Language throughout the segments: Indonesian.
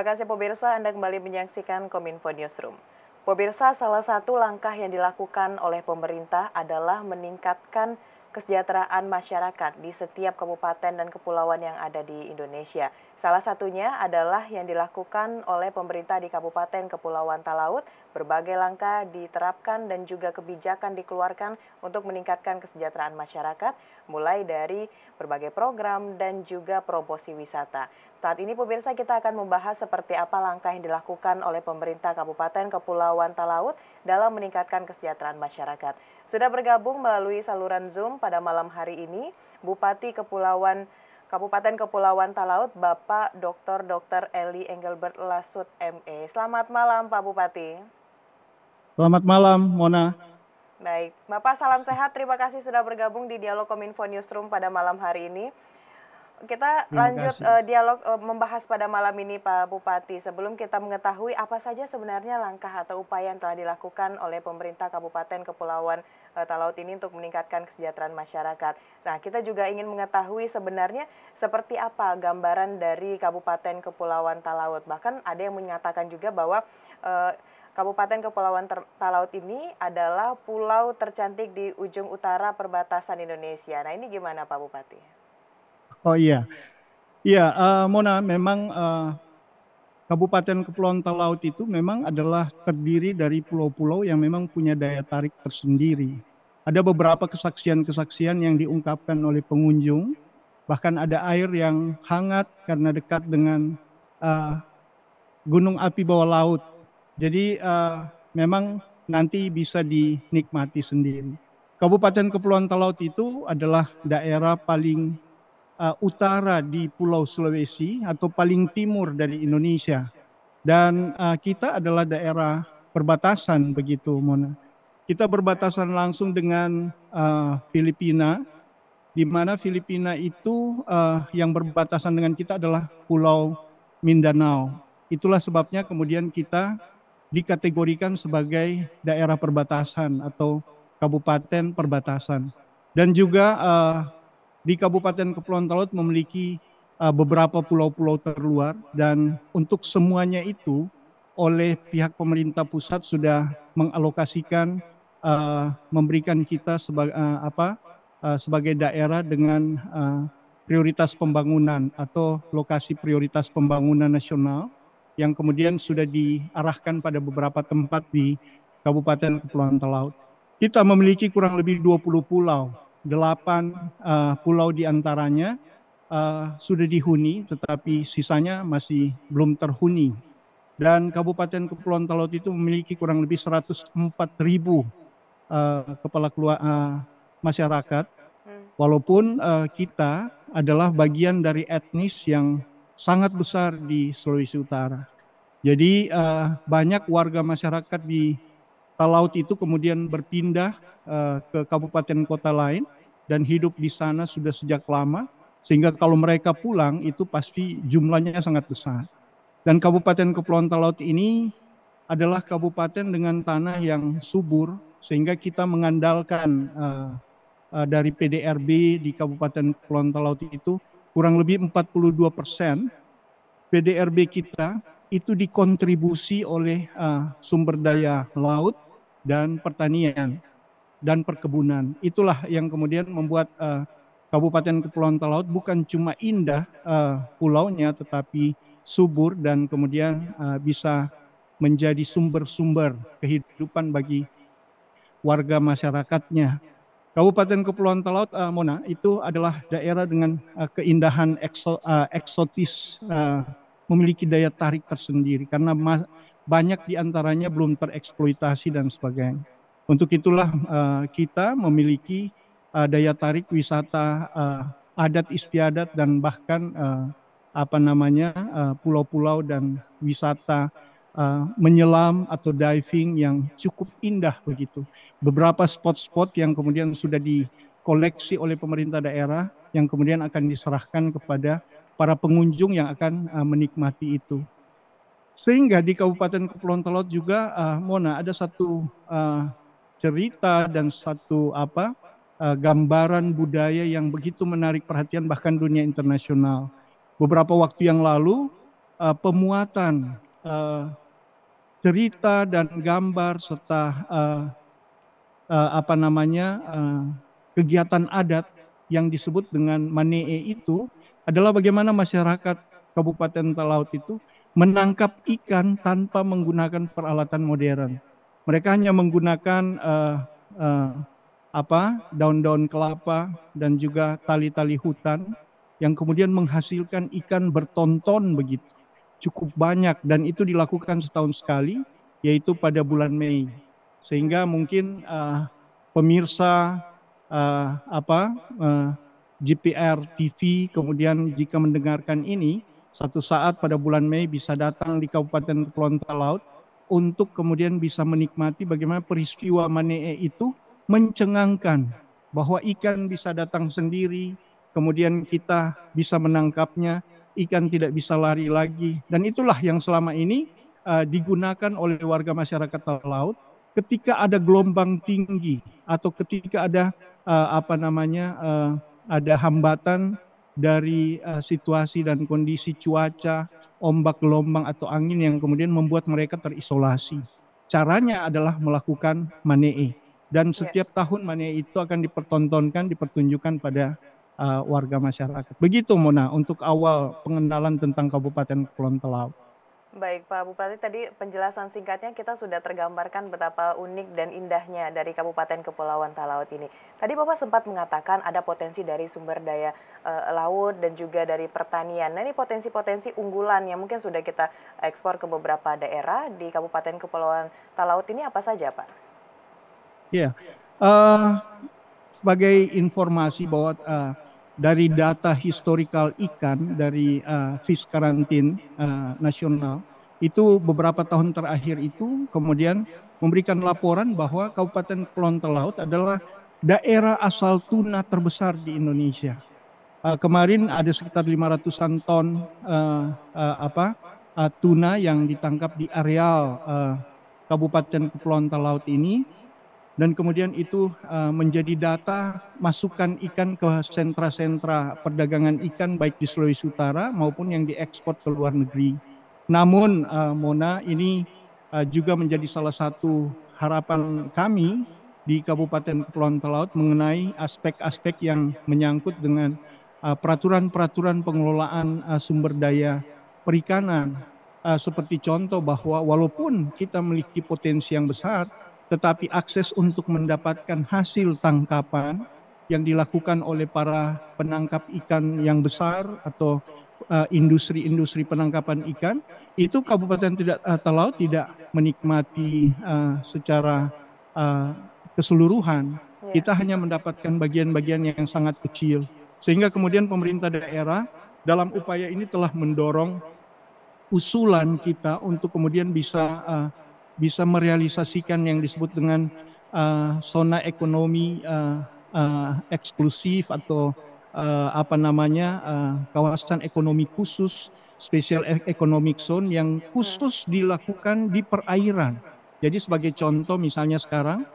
Terima kasih pemirsa, Anda kembali menyaksikan Kominfo Newsroom. Pemirsa, salah satu langkah yang dilakukan oleh pemerintah adalah meningkatkan kesejahteraan masyarakat di setiap kabupaten dan kepulauan yang ada di Indonesia. Salah satunya adalah yang dilakukan oleh pemerintah di Kabupaten Kepulauan Talaut. Berbagai langkah diterapkan dan juga kebijakan dikeluarkan untuk meningkatkan kesejahteraan masyarakat, mulai dari berbagai program dan juga promosi wisata. Saat ini pemirsa, kita akan membahas seperti apa langkah yang dilakukan oleh pemerintah Kabupaten Kepulauan Talaut dalam meningkatkan kesejahteraan masyarakat. Sudah bergabung melalui saluran Zoom pada malam hari ini Bupati Kabupaten Kepulauan Talaut, Bapak Dr. Eli Engelbert Lasut ME. Selamat malam Pak Bupati. Selamat malam, Mona. Baik, Bapak salam sehat. Terima kasih sudah bergabung di Dialog Kominfo Newsroom pada malam hari ini. Kita lanjut dialog membahas pada malam ini Pak Bupati. Sebelum kita mengetahui apa saja sebenarnya langkah atau upaya yang telah dilakukan oleh pemerintah Kabupaten Kepulauan Talaut ini untuk meningkatkan kesejahteraan masyarakat. Nah, kita juga ingin mengetahui sebenarnya seperti apa gambaran dari Kabupaten Kepulauan Talaut. Bahkan ada yang menyatakan juga bahwa Kabupaten Kepulauan Talaut ini adalah pulau tercantik di ujung utara perbatasan Indonesia. Nah, ini gimana Pak Bupati? Oh iya, Mona, memang Kabupaten Kepulauan Talaut itu memang adalah terdiri dari pulau-pulau yang memang punya daya tarik tersendiri. Ada beberapa kesaksian-kesaksian yang diungkapkan oleh pengunjung, bahkan ada air yang hangat karena dekat dengan gunung api bawah laut. Jadi memang nanti bisa dinikmati sendiri. Kabupaten Kepulauan Talaut itu adalah daerah paling utara di Pulau Sulawesi atau paling timur dari Indonesia. Dan kita adalah daerah perbatasan begitu, Mona. Kita berbatasan langsung dengan Filipina, di mana Filipina itu yang berbatasan dengan kita adalah Pulau Mindanao. Itulah sebabnya kemudian kita dikategorikan sebagai daerah perbatasan atau kabupaten perbatasan. Dan juga di Kabupaten Kepulauan Talaut memiliki beberapa pulau-pulau terluar, dan untuk semuanya itu oleh pihak pemerintah pusat sudah mengalokasikan memberikan kita sebagai daerah dengan prioritas pembangunan atau lokasi prioritas pembangunan nasional yang kemudian sudah diarahkan pada beberapa tempat di Kabupaten Kepulauan Talaut. Kita memiliki kurang lebih 20 pulau. 8 pulau diantaranya sudah dihuni, tetapi sisanya masih belum terhuni. Dan Kabupaten Kepulauan Talaut itu memiliki kurang lebih 104.000 kepala keluarga masyarakat, walaupun kita adalah bagian dari etnis yang sangat besar di Sulawesi Utara. Jadi banyak warga masyarakat di Talaut itu kemudian berpindah ke kabupaten kota lain dan hidup di sana sudah sejak lama, sehingga kalau mereka pulang itu pasti jumlahnya sangat besar. Dan Kabupaten Kepulauan Talaut ini adalah kabupaten dengan tanah yang subur, sehingga kita mengandalkan dari PDRB di Kabupaten Kepulauan Talaut itu kurang lebih 42% PDRB kita itu dikontribusi oleh sumber daya laut dan pertanian dan perkebunan. Itulah yang kemudian membuat Kabupaten Kepulauan Talaut bukan cuma indah pulaunya, tetapi subur dan kemudian bisa menjadi sumber-sumber kehidupan bagi warga masyarakatnya. Kabupaten Kepulauan Talaut, Mona, itu adalah daerah dengan keindahan eksotis, memiliki daya tarik tersendiri karena banyak diantaranya belum tereksploitasi dan sebagainya. Untuk itulah kita memiliki daya tarik wisata adat istiadat dan bahkan pulau-pulau dan wisata menyelam atau diving yang cukup indah begitu. Beberapa spot-spot yang kemudian sudah dikoleksi oleh pemerintah daerah yang kemudian akan diserahkan kepada para pengunjung yang akan menikmati itu. Sehingga di Kabupaten Kepulauan Talaut juga, Mona, ada satu cerita dan satu gambaran budaya yang begitu menarik perhatian bahkan dunia internasional. Beberapa waktu yang lalu pemuatan cerita dan gambar serta apa namanya kegiatan adat yang disebut dengan Manee itu adalah bagaimana masyarakat Kabupaten Talaut itu menangkap ikan tanpa menggunakan peralatan modern. Mereka hanya menggunakan eh, daun-daun kelapa dan juga tali-tali hutan yang kemudian menghasilkan ikan bertonton begitu, cukup banyak, dan itu dilakukan setahun sekali, yaitu pada bulan Mei. Sehingga mungkin pemirsa uh, apa uh, GPR TV kemudian jika mendengarkan ini, satu saat pada bulan Mei bisa datang di Kabupaten Kepulauan Talaut untuk kemudian bisa menikmati bagaimana peristiwa Manee itu mencengangkan, bahwa ikan bisa datang sendiri, kemudian kita bisa menangkapnya, ikan tidak bisa lari lagi, dan itulah yang selama ini digunakan oleh warga masyarakat Talaut ketika ada gelombang tinggi atau ketika ada ada hambatan dari situasi dan kondisi cuaca, ombak, gelombang atau angin yang kemudian membuat mereka terisolasi. Caranya adalah melakukan Manee, dan setiap tahun Manee itu akan dipertontonkan, dipertunjukkan pada warga masyarakat. Begitu Mona untuk awal pengenalan tentang Kabupaten Kepulauan Talaut. Baik Pak Bupati, tadi penjelasan singkatnya kita sudah tergambarkan betapa unik dan indahnya dari Kabupaten Kepulauan Talaut ini. Tadi Bapak sempat mengatakan ada potensi dari sumber daya laut dan juga dari pertanian. Nah, ini potensi-potensi unggulan yang mungkin sudah kita ekspor ke beberapa daerah di Kabupaten Kepulauan Talaut ini apa saja Pak? Ya, sebagai informasi bahwa dari data historikal ikan dari Fish Quarantine Nasional, itu beberapa tahun terakhir itu kemudian memberikan laporan bahwa Kabupaten Kepulauan Talaut adalah daerah asal tuna terbesar di Indonesia. Kemarin ada sekitar 500-an ton tuna yang ditangkap di areal Kabupaten Kepulauan Talaut ini, dan kemudian itu menjadi data masukan ikan ke sentra-sentra perdagangan ikan baik di Sulawesi Utara maupun yang diekspor ke luar negeri. Namun Mona, ini juga menjadi salah satu harapan kami di Kabupaten Kepulauan Talaut mengenai aspek-aspek yang menyangkut dengan peraturan-peraturan pengelolaan sumber daya perikanan. Seperti contoh bahwa walaupun kita memiliki potensi yang besar, tetapi akses untuk mendapatkan hasil tangkapan yang dilakukan oleh para penangkap ikan yang besar atau industri-industri penangkapan ikan, itu Kabupaten Talaut tidak menikmati secara keseluruhan. Kita hanya mendapatkan bagian-bagian yang sangat kecil. Sehingga kemudian pemerintah daerah dalam upaya ini telah mendorong usulan kita untuk kemudian bisa merealisasikan yang disebut dengan zona ekonomi eksklusif atau kawasan ekonomi khusus, special economic zone yang khusus dilakukan di perairan. Jadi sebagai contoh misalnya sekarang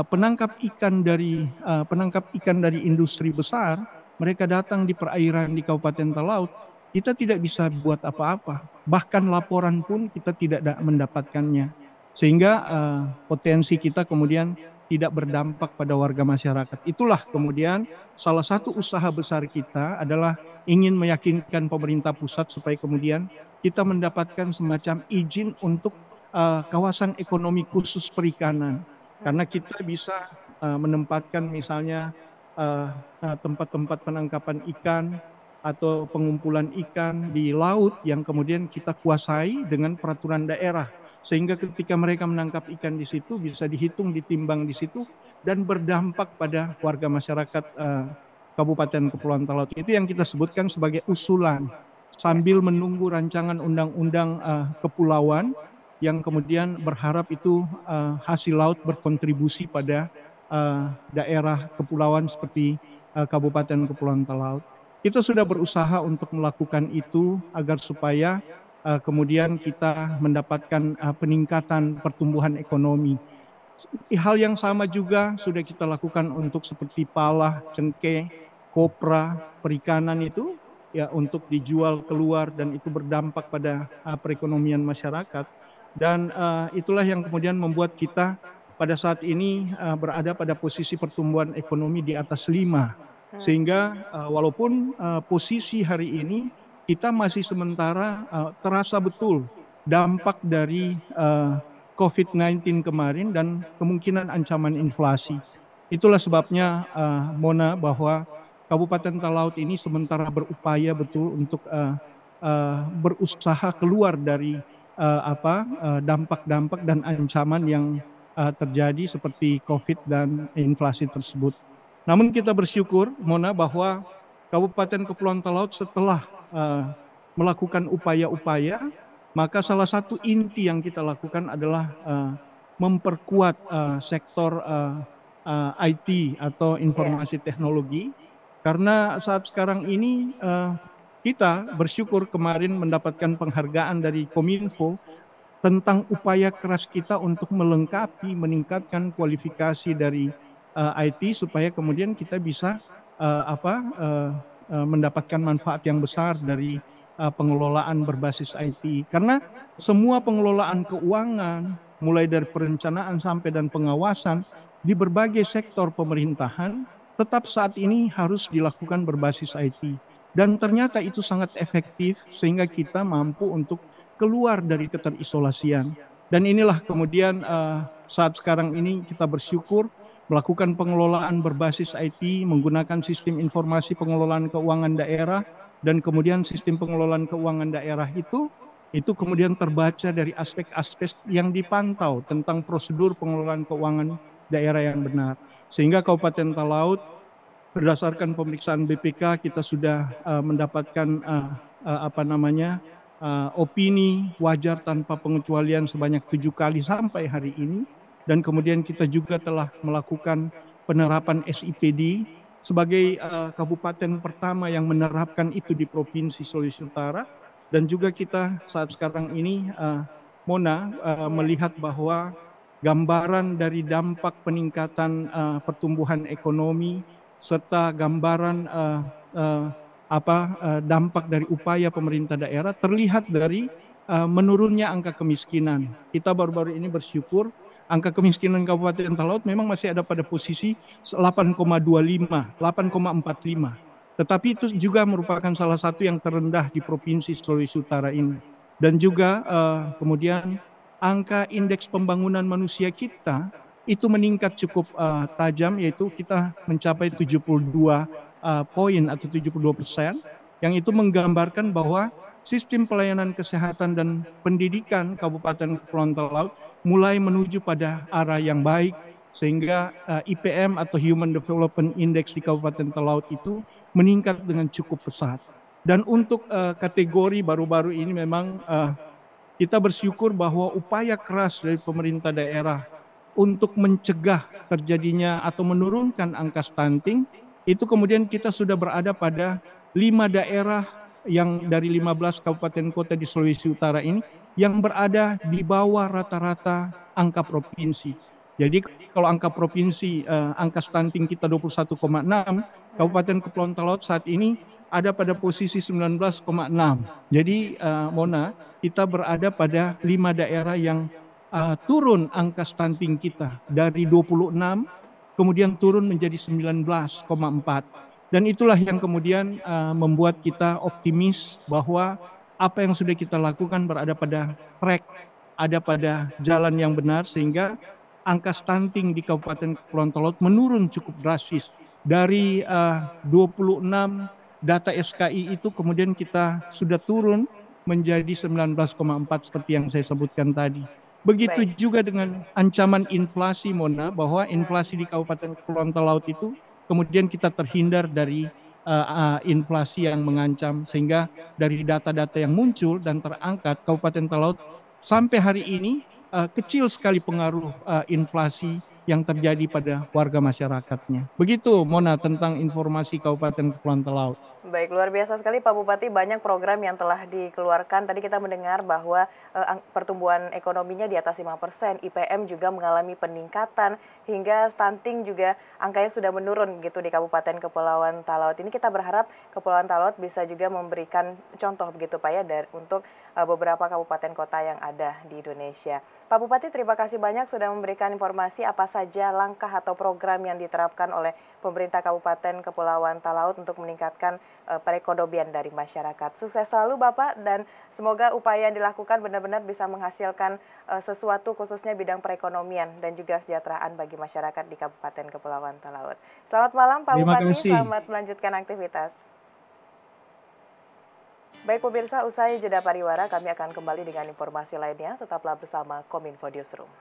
penangkap ikan dari industri besar, mereka datang di perairan di Kabupaten Talaut, kita tidak bisa buat apa-apa. Bahkan laporan pun kita tidak mendapatkannya. Sehingga potensi kita kemudian tidak berdampak pada warga masyarakat. Itulah kemudian salah satu usaha besar kita adalah ingin meyakinkan pemerintah pusat supaya kemudian kita mendapatkan semacam izin untuk kawasan ekonomi khusus perikanan. Karena kita bisa menempatkan misalnya tempat-tempat penangkapan ikan atau pengumpulan ikan di laut yang kemudian kita kuasai dengan peraturan daerah, sehingga ketika mereka menangkap ikan di situ bisa dihitung, ditimbang di situ, dan berdampak pada warga masyarakat Kabupaten Kepulauan Talaut. Itu yang kita sebutkan sebagai usulan sambil menunggu rancangan undang-undang kepulauan yang kemudian berharap itu hasil laut berkontribusi pada daerah kepulauan seperti Kabupaten Kepulauan Talaut. Kita sudah berusaha untuk melakukan itu agar supaya kemudian kita mendapatkan peningkatan pertumbuhan ekonomi. Hal yang sama juga sudah kita lakukan untuk seperti pala, cengkeh, kopra, perikanan itu. ya untuk dijual keluar dan itu berdampak pada perekonomian masyarakat. Dan itulah yang kemudian membuat kita pada saat ini berada pada posisi pertumbuhan ekonomi di atas 5. Sehingga walaupun posisi hari ini kita masih sementara terasa betul dampak dari COVID-19 kemarin dan kemungkinan ancaman inflasi. Itulah sebabnya Mona, bahwa Kabupaten Talaut ini sementara berupaya betul untuk berusaha keluar dari dampak-dampak dan ancaman yang terjadi seperti COVID dan inflasi tersebut. Namun kita bersyukur, Mona, bahwa Kabupaten Kepulauan Talaut setelah melakukan upaya-upaya, maka salah satu inti yang kita lakukan adalah memperkuat sektor IT atau informasi teknologi, karena saat sekarang ini kita bersyukur kemarin mendapatkan penghargaan dari Kominfo tentang upaya keras kita untuk melengkapi, meningkatkan kualifikasi dari IT supaya kemudian kita bisa mendapatkan manfaat yang besar dari pengelolaan berbasis IT. Karena semua pengelolaan keuangan, mulai dari perencanaan sampai dan pengawasan di berbagai sektor pemerintahan, tetap saat ini harus dilakukan berbasis IT. Dan ternyata itu sangat efektif sehingga kita mampu untuk keluar dari keterisolasian. Dan inilah kemudian saat sekarang ini kita bersyukur melakukan pengelolaan berbasis IT menggunakan sistem informasi pengelolaan keuangan daerah, dan kemudian sistem pengelolaan keuangan daerah itu kemudian terbaca dari aspek-aspek yang dipantau tentang prosedur pengelolaan keuangan daerah yang benar. Sehingga Kabupaten Talaut berdasarkan pemeriksaan BPK kita sudah mendapatkan opini wajar tanpa pengecualian sebanyak 7 kali sampai hari ini. Dan kemudian kita juga telah melakukan penerapan SIPD sebagai kabupaten pertama yang menerapkan itu di Provinsi Sulawesi Utara. Dan juga kita saat sekarang ini, Mona, melihat bahwa gambaran dari dampak peningkatan pertumbuhan ekonomi serta gambaran dampak dari upaya pemerintah daerah terlihat dari menurunnya angka kemiskinan. Kita baru-baru ini bersyukur angka kemiskinan Kabupaten Talaut memang masih ada pada posisi 8,25, 8,45. Tetapi itu juga merupakan salah satu yang terendah di Provinsi Sulawesi Utara ini. Dan juga kemudian angka indeks pembangunan manusia kita itu meningkat cukup tajam, yaitu kita mencapai 72 poin atau 72%, yang itu menggambarkan bahwa sistem pelayanan kesehatan dan pendidikan Kabupaten Kepulauan Talaut mulai menuju pada arah yang baik, sehingga IPM atau Human Development Index di Kabupaten Talaut itu meningkat dengan cukup pesat. Dan untuk kategori baru-baru ini memang kita bersyukur bahwa upaya keras dari pemerintah daerah untuk mencegah terjadinya atau menurunkan angka stunting, itu kemudian kita sudah berada pada 5 daerah yang dari 15 kabupaten kota di Sulawesi Utara ini yang berada di bawah rata-rata angka provinsi. Jadi kalau angka provinsi, angka stunting kita 21,6, Kabupaten Kepulauan Talaut saat ini ada pada posisi 19,6. Jadi Mona, kita berada pada 5 daerah yang turun angka stunting kita dari 26 kemudian turun menjadi 19,4. Dan itulah yang kemudian membuat kita optimis bahwa apa yang sudah kita lakukan berada pada track, ada pada jalan yang benar, sehingga angka stunting di Kabupaten Kepulauan Talaut menurun cukup drastis. Dari 26 data SKI itu kemudian kita sudah turun menjadi 19,4 seperti yang saya sebutkan tadi. Begitu juga dengan ancaman inflasi, Mona, bahwa inflasi di Kabupaten Kepulauan Talaut itu kemudian kita terhindar dari inflasi yang mengancam, sehingga dari data-data yang muncul dan terangkat, Kabupaten Talaut sampai hari ini kecil sekali pengaruh inflasi yang terjadi pada warga masyarakatnya. Begitu, Mona, tentang informasi Kabupaten Kepulauan Talaut. Baik, luar biasa sekali Pak Bupati, banyak program yang telah dikeluarkan. Tadi kita mendengar bahwa pertumbuhan ekonominya di atas 5%, IPM juga mengalami peningkatan, hingga stunting juga angkanya sudah menurun gitu di Kabupaten Kepulauan Talaut. Ini kita berharap Kepulauan Talaut bisa juga memberikan contoh begitu Pak ya untuk beberapa kabupaten kota yang ada di Indonesia. Pak Bupati, terima kasih banyak sudah memberikan informasi apa saja langkah atau program yang diterapkan oleh pemerintah Kabupaten Kepulauan Talaut untuk meningkatkan perekonomian dari masyarakat. Sukses selalu Bapak dan semoga upaya yang dilakukan benar-benar bisa menghasilkan sesuatu khususnya bidang perekonomian dan juga kesejahteraan bagi masyarakat di Kabupaten Kepulauan Talaut. Selamat malam Pak Terima Bupati, kasih. selamat melanjutkan aktivitas. Baik pemirsa, usai jeda pariwara kami akan kembali dengan informasi lainnya. Tetaplah bersama Kominfo Newsroom.